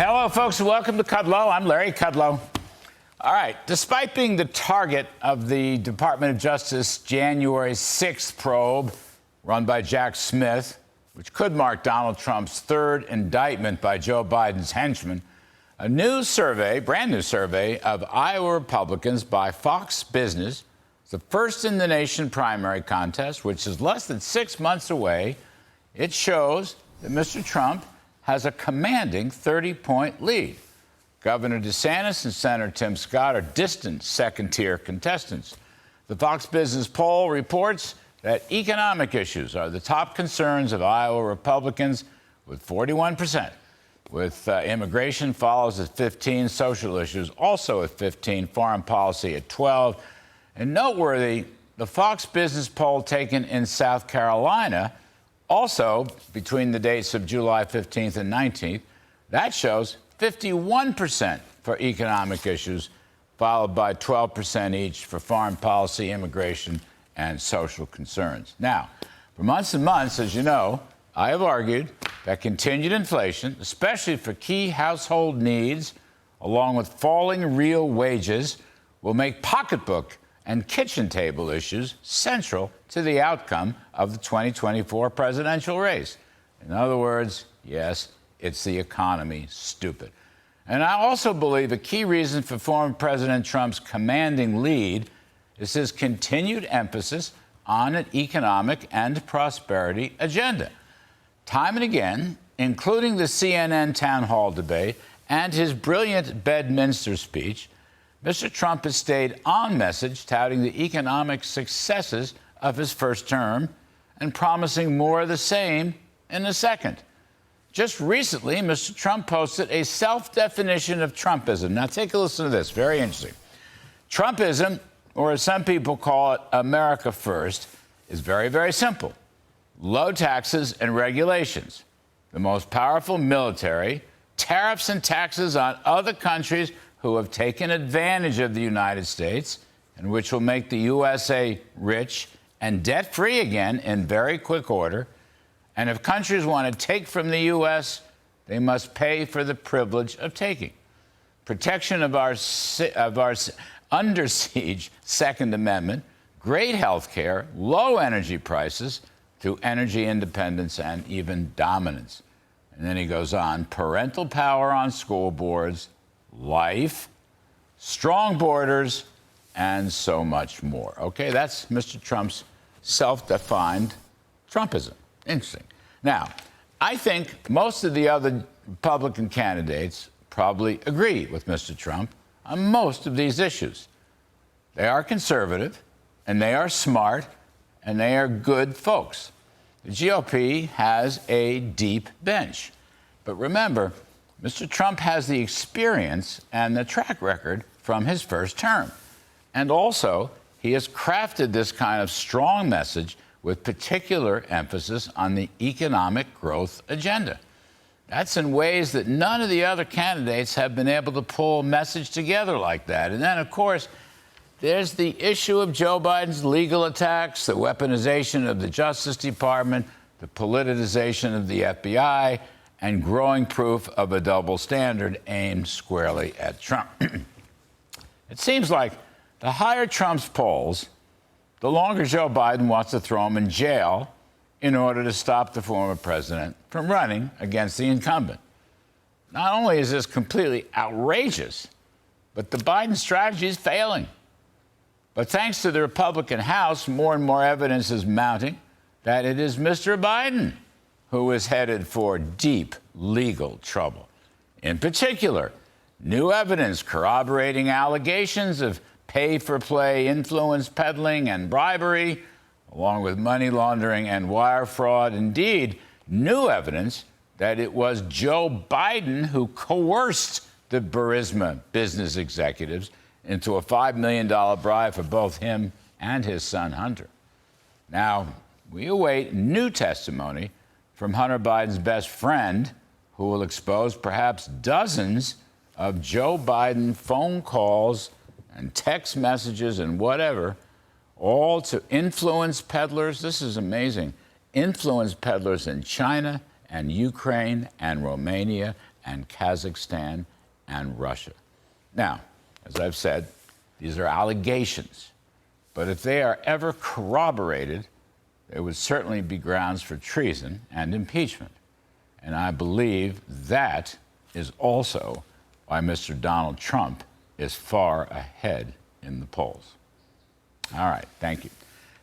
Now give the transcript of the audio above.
Hello, folks, and welcome to Kudlow. I'm Larry Kudlow. All right, despite being the target of the Department of Justice January 6th probe run by Jack Smith, which could mark Donald Trump's third indictment by Joe Biden's henchmen, a new survey, brand new survey of Iowa Republicans by Fox Business, the first in the nation primary contest, which is less than 6 months away, it shows that Mr. Trump has a commanding 30-point lead. Governor DeSantis and Senator Tim Scott are distant second-tier contestants. The Fox Business poll reports that economic issues are the top concerns of Iowa Republicans, with 41%. With immigration follows at 15, social issues also at 15, foreign policy at 12. And noteworthy, the Fox Business poll taken in South Carolina, also between the dates of July 15th and 19th, that shows 51% for economic issues, followed by 12% each for foreign policy, immigration, and social concerns. Now, for months and months, as you know, I have argued that continued inflation, especially for key household needs, along with falling real wages, will make pocketbook and kitchen table issues central to the outcome of the 2024 presidential race. In other words, yes, it's the economy, stupid. And I also believe a key reason for former President Trump's commanding lead is his continued emphasis on an economic and prosperity agenda. Time and again, including the CNN town hall debate and his brilliant Bedminster speech, Mr. Trump has stayed on message, touting the economic successes of his first term and promising more of the same in the second. Just recently, Mr. Trump posted a self-definition of Trumpism. Now, take a listen to this. Very interesting. Trumpism, or as some people call it, America First, is very, very simple. Low taxes and regulations, the most powerful military, tariffs and taxes on other countries who have taken advantage of the United States, and which will make the USA rich and debt-free again in very quick order. And if countries want to take from the U.S., they must pay for the privilege of taking. Protection of our under siege Second Amendment, great health care, low energy prices through energy independence and even dominance. And then he goes on, parental power on school boards, life, strong borders, and so much more. Okay, that's Mr. Trump's self-defined Trumpism. Interesting. Now, I think most of the other Republican candidates probably agree with Mr. Trump on most of these issues. They are conservative, and they are smart, and they are good folks. The GOP has a deep bench. But remember, Mr. Trump has the experience and the track record from his first term. And also, he has crafted this kind of strong message with particular emphasis on the economic growth agenda. That's in ways that none of the other candidates have been able to pull a message together like that. And then, of course, there's the issue of Joe Biden's legal attacks, the weaponization of the Justice Department, the politicization of the FBI, and growing proof of a double standard aimed squarely at Trump. It seems like the higher Trump's polls, the longer Joe Biden wants to throw him in jail in order to stop the former president from running against the incumbent. Not only is this completely outrageous, but the Biden strategy is failing. But thanks to the Republican House, more and more evidence is mounting that it is Mr. Biden who is headed for deep legal trouble. In particular, new evidence corroborating allegations of pay-for-play influence peddling and bribery, along with money laundering and wire fraud. Indeed, new evidence that it was Joe Biden who coerced the Burisma business executives into a $5 million bribe for both him and his son, Hunter. Now, we await new testimony from Hunter Biden's best friend, who will expose perhaps dozens of Joe Biden phone calls and text messages and whatever, all to influence peddlers. This is amazing. Influence peddlers in China and Ukraine and Romania. and Kazakhstan and Russia. Now, as I've said, these are allegations, but if they are ever corroborated, there would certainly be grounds for treason and impeachment. And I believe that is also why Mr. Donald Trump is far ahead in the polls. All right, thank you.